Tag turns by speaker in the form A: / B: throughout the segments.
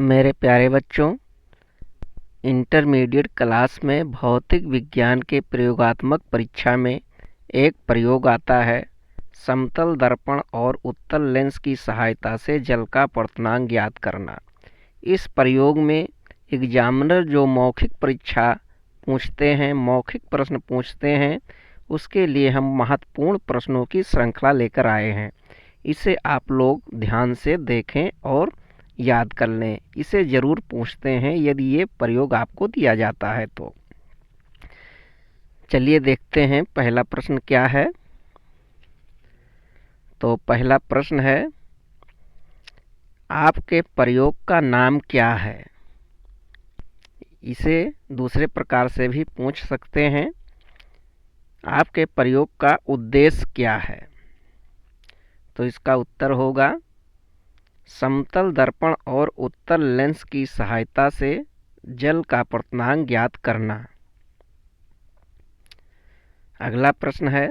A: मेरे प्यारे बच्चों, इंटरमीडिएट क्लास में भौतिक विज्ञान के प्रयोगात्मक परीक्षा में एक प्रयोग आता है। समतल दर्पण और उत्तल लेंस की सहायता से जल का अपर्तनांक ज्ञात करना। इस प्रयोग में एग्जामिनर जो मौखिक परीक्षा पूछते हैं, मौखिक प्रश्न पूछते हैं, उसके लिए हम महत्वपूर्ण प्रश्नों की श्रृंखला लेकर आए हैं। इसे आप लोग ध्यान से देखें और याद कर लें। इसे ज़रूर पूछते हैं यदि ये प्रयोग आपको दिया जाता है तो। चलिए देखते हैं पहला प्रश्न क्या है। तो पहला प्रश्न है, आपके प्रयोग का नाम क्या है। इसे दूसरे प्रकार से भी पूछ सकते हैं, आपके प्रयोग का उद्देश्य क्या है। तो इसका उत्तर होगा समतल दर्पण और उत्तल लेंस की सहायता से जल का अपर्तनांक ज्ञात करना। अगला प्रश्न है,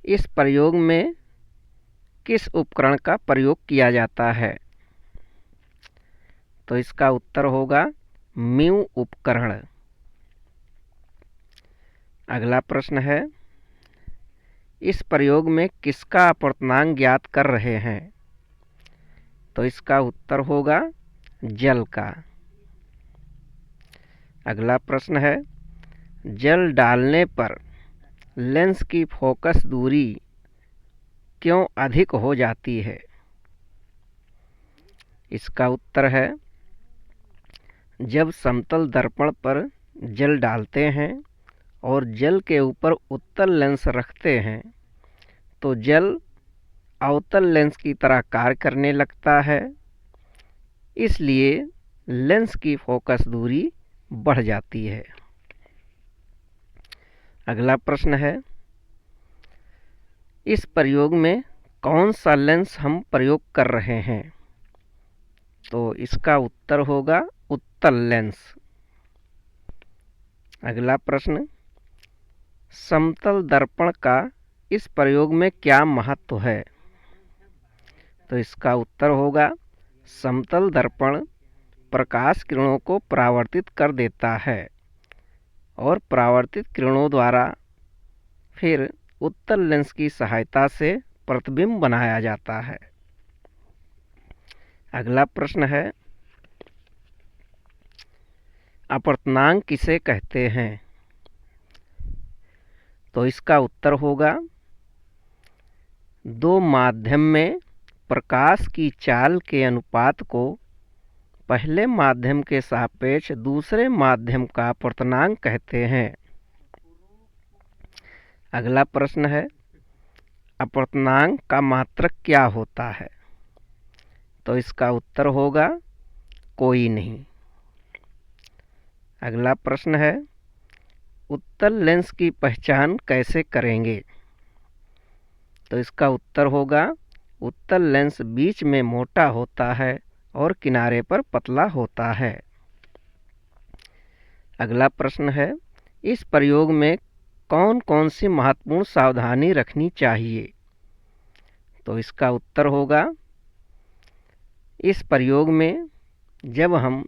A: इस प्रयोग में किस उपकरण का प्रयोग किया जाता है। तो इसका उत्तर होगा म्यू उपकरण। अगला प्रश्न है, इस प्रयोग में किसका अपर्तनांक ज्ञात कर रहे हैं। तो इसका उत्तर होगा जल का। अगला प्रश्न है, जल डालने पर लेंस की फोकस दूरी क्यों अधिक हो जाती है। इसका उत्तर है, जब समतल दर्पण पर जल डालते हैं और जल के ऊपर उत्तल लेंस रखते हैं तो जल अवतल लेंस की तरह कार्य करने लगता है, इसलिए लेंस की फोकस दूरी बढ़ जाती है। अगला प्रश्न है, इस प्रयोग में कौन सा लेंस हम प्रयोग कर रहे हैं। तो इसका उत्तर होगा उत्तल लेंस। अगला प्रश्न, समतल दर्पण का इस प्रयोग में क्या महत्व है। तो इसका उत्तर होगा समतल दर्पण प्रकाश किरणों को परावर्तित कर देता है और परावर्तित किरणों द्वारा फिर उत्तल लेंस की सहायता से प्रतिबिंब बनाया जाता है। अगला प्रश्न है, अपर्तनांक किसे कहते हैं। तो इसका उत्तर होगा दो माध्यम में प्रकाश की चाल के अनुपात को पहले माध्यम के सापेक्ष दूसरे माध्यम का अपर्तनांक कहते हैं। अगला प्रश्न है, अपर्तनांक का मात्रक क्या होता है। तो इसका उत्तर होगा कोई नहीं। अगला प्रश्न है, उत्तल लेंस की पहचान कैसे करेंगे। तो इसका उत्तर होगा उत्तल लेंस बीच में मोटा होता है और किनारे पर पतला होता है। अगला प्रश्न है, इस प्रयोग में कौन कौन सी महत्वपूर्ण सावधानी रखनी चाहिए। तो इसका उत्तर होगा, इस प्रयोग में जब हम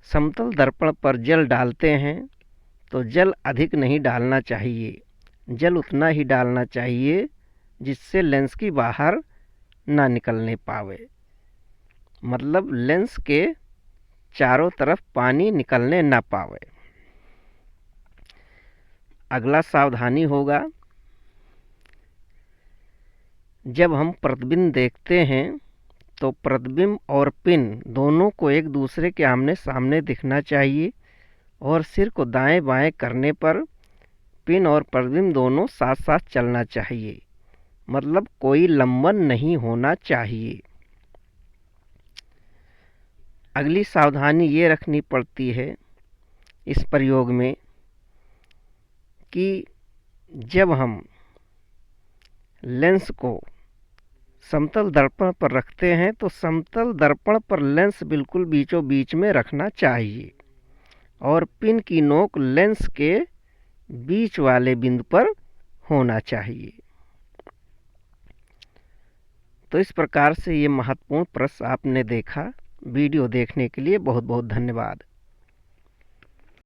A: समतल दर्पण पर जल डालते हैं तो जल अधिक नहीं डालना चाहिए। जल उतना ही डालना चाहिए जिससे लेंस की बाहर ना निकलने पावे, मतलब लेंस के चारों तरफ पानी निकलने ना पावे। अगला सावधानी होगा, जब हम प्रतिबिंब देखते हैं तो प्रतिबिंब और पिन दोनों को एक दूसरे के आमने सामने दिखना चाहिए और सिर को दाएं बाएं करने पर पिन और प्रतिबिंब दोनों साथ साथ चलना चाहिए, मतलब कोई लंबन नहीं होना चाहिए। अगली सावधानी ये रखनी पड़ती है इस प्रयोग में कि जब हम लेंस को समतल दर्पण पर रखते हैं तो समतल दर्पण पर लेंस बिल्कुल बीचों बीच में रखना चाहिए और पिन की नोक लेंस के बीच वाले बिंदु पर होना चाहिए। तो इस प्रकार से ये महत्वपूर्ण प्रश्न आपने देखा। वीडियो देखने के लिए बहुत बहुत धन्यवाद।